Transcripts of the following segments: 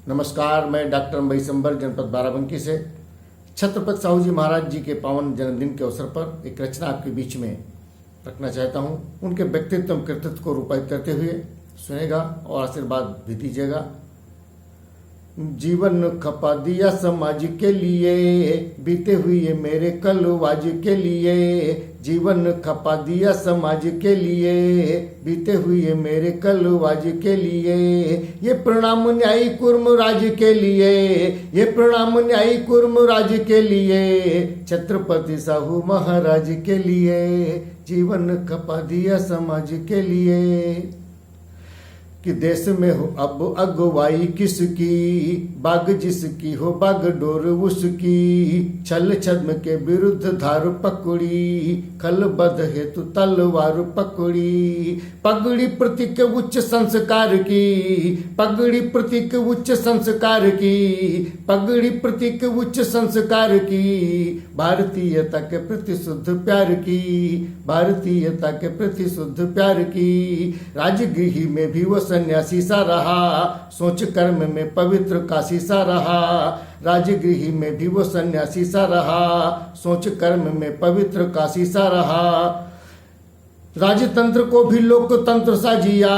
नमस्कार, मैं डॉक्टर बैसंबर जनपद बाराबंकी से छत्रपति साहू जी महाराज जी के पावन जन्मदिन के अवसर पर एक रचना आपके बीच में रखना चाहता हूँ। उनके व्यक्तित्व कृतित्व को रूपायित करते हुए सुनेगा और आशीर्वाद भी दीजिएगा। जीवन खपा दिया समाज के लिए, बीते हुए मेरे कलवाज के लिए। जीवन खपा दिया समाज के लिए, बीते हुए मेरे कलवाज के लिए। ये प्रणाम न्यायी कुर्म राज के लिए, ये प्रणाम न्यायी कुर्म राज के लिए। छत्रपति साहू महाराज के लिए, जीवन खपा दिया समाज के लिए। कि देश में हो अब अगुवाई किसकी, बाग जिसकी हो बागडोर उसकी। छल छद्म के विरुद्ध धार पकड़ी, खलबद्ध हेतु तलवार पकड़ी। पगड़ी प्रतीक उच्च संस्कार की, पगड़ी प्रतीक उच्च संस्कार की। पगड़ी प्रतीक उच्च संस्कार की। भारतीयता के प्रति शुद्ध प्यार की, भारतीयता के प्रति शुद्ध प्यार की। राजगृह में भी वो सन्यासी सा रहा, सोच कर्म में पवित्र काशी सा रहा। राजगृह में भी वो सन्यासी सा रहा, सोच कर्म में पवित्र काशी सा रहा। राजतंत्र को भी लोकतंत्र सा जिया,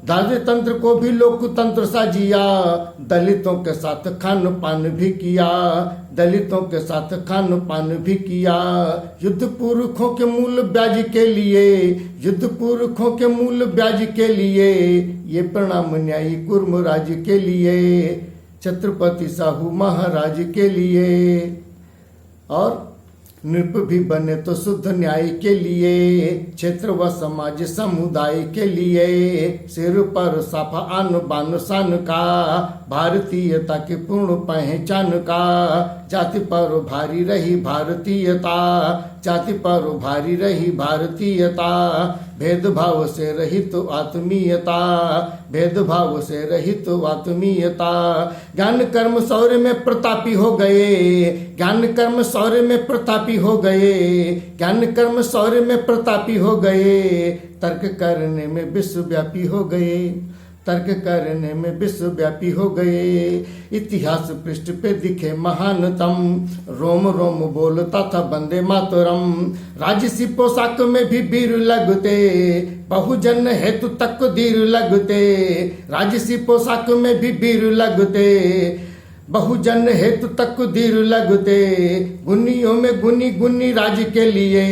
राजतंत्र को भी लोकतंत्र सा जिया। दलितों के साथ खान पान भी किया, दलितों के साथ खान पान भी किया। युद्ध पुरखों के मूल ब्याज के लिए, युद्ध पुरखों के मूल ब्याज के लिए। ये प्रणाम न्यायी कुर्म राज के लिए, छत्रपति साहू महाराज के लिए। और नृप भी बने तो शुद्ध न्याय के लिए, क्षेत्र व समाज समुदाय के लिए। सिर पर साफा आन बान शान का, भारतीयता की पूर्ण पहचान का। जाति पर भारी रही भारतीयता, जाति पर भारी रही भारतीयता। भेदभाव से रहित तो आत्मीयता, भेदभाव से रहित तो आत्मीयता। ज्ञान कर्म शौर्य में प्रतापी हो गए, ज्ञान कर्म शौर्य में प्रतापी हो गए। ज्ञान कर्म शौर्य में प्रतापी हो गए। तर्क करने में विश्वव्यापी हो गए, तर्क करने में विश्वव्यापी हो गए। इतिहास पृष्ठ पे दिखे महानतम, रोम रोम बोलता था वंदे मातरम। राजसी पोशाक में भी वीर लगते, बहुजन हेतु तकदीर लगते। राजसी पोशाक में भी वीर लगते, बहुजन हेतु तकदीर लगते। गुनियों में गुनी गुनी राज के लिए,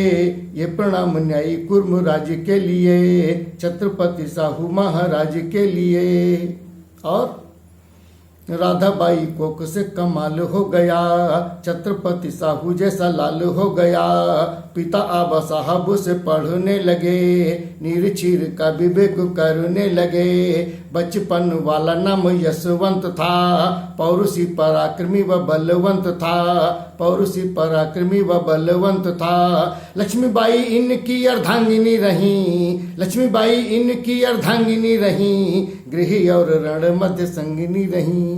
ये प्रणाम न्यायी कुर्म राज के लिए। छत्रपति साहू महाराज के लिए। और राधाबाई कोक से कमाल हो गया, छत्रपति साहू जैसा लाल हो गया। पिता आबा साहब से पढ़ने लगे, नीर चीर का विवेक करने लगे। बचपन वाला नाम यशवंत था, पौरुषी पराक्रमी व बलवंत था, पौरुषी पराक्रमी व बलवंत था। लक्ष्मीबाई इनकी अर्धांगिनी रही, लक्ष्मीबाई इनकी अर्धांगिनी रही। गृह और रण मध्य संगिनी रही,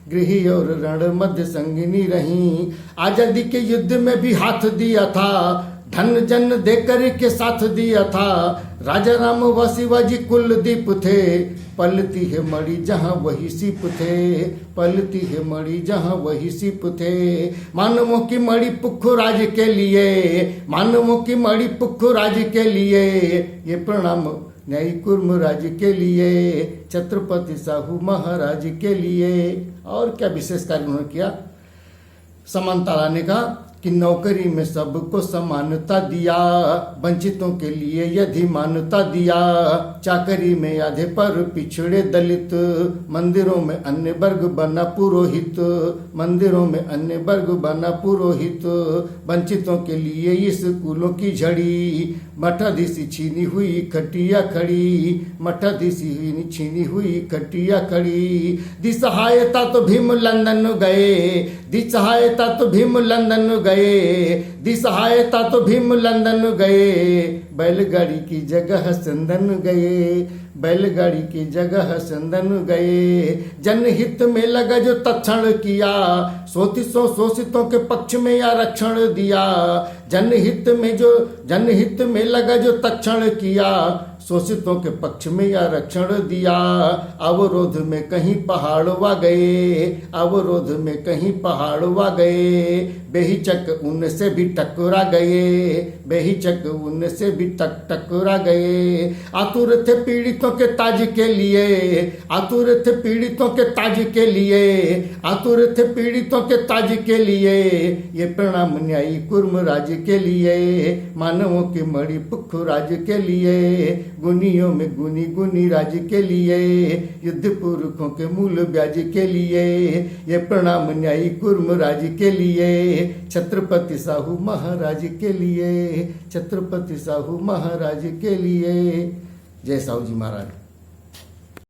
गृह और रण मध्य संगिनी रही। आजादी के युद्ध में भी हाथ दिया था, धन जन देकर के साथ दिया था। राजा राम व शिवाजी कुलदीप थे, पलती है मणि जहाँ वही सीप थे, पलती है मणि जहाँ वही सीप थे। मानवों की मणि पुखराज के लिए, मानवों की मणि पुखराज के लिए। ये प्रणाम न्यायी कुर्म राज के लिए, छत्रपति साहू महाराज के लिए। और क्या विशेष कार्य उन्होंने किया? समानता लाने का कि नौकरी में सबको समानता दिया, वंचितों के लिए यदि मान्यता दिया। चाकरी में आधे पर पिछड़े दलित, मंदिरों में अन्य वर्ग बना पुरोहित, मंदिरों में अन्य वर्ग बना पुरोहित। वंचितों के लिए स्कूलों की झड़ी, मठाधीशी छीनी हुई खटिया खड़ी, मठाधीशी छीनी हुई खटिया खड़ी। दी सहायता तो भीम लंदन गए, दी सहायता तो भीम लंदन गए, दी सहायता तो भीम लंदन गए। बैलगाड़ी की जगह चंदन गए, बैलगाड़ी की जगह चंदन गए। जनहित में लगा जो तत्क्षण किया, शोषितों के पक्ष में आरक्षण दिया। जनहित में लगा जो तत्क्षण किया, शोषितों के पक्ष में आरक्षण दिया। अवरोध में कहीं पहाड़ वा गए, अवरोध में कहीं पहाड़ वा गए, बेहिचक उनसे भी टकरा गए, बेहिचक उनसे भी टकरा गए। आतुर थे पीड़ितों के ताज के लिए, आतुर थे पीड़ितों के ताज के लिए, आतुर थे पीड़ितों के ताज के लिए। ये प्रणाम न्यायी कुर्म राज के लिए, मानवों की मणि पुख राज के लिए, गुनियों में गुनी गुनी राज के लिए, युद्ध पुरखों के मूल ब्याज के लिए। ये प्रणाम न्यायी कुर्म राज के लिए, छत्रपति साहू महाराज के लिए, छत्रपति साहू महाराज के लिए। जय साहू जी महाराज।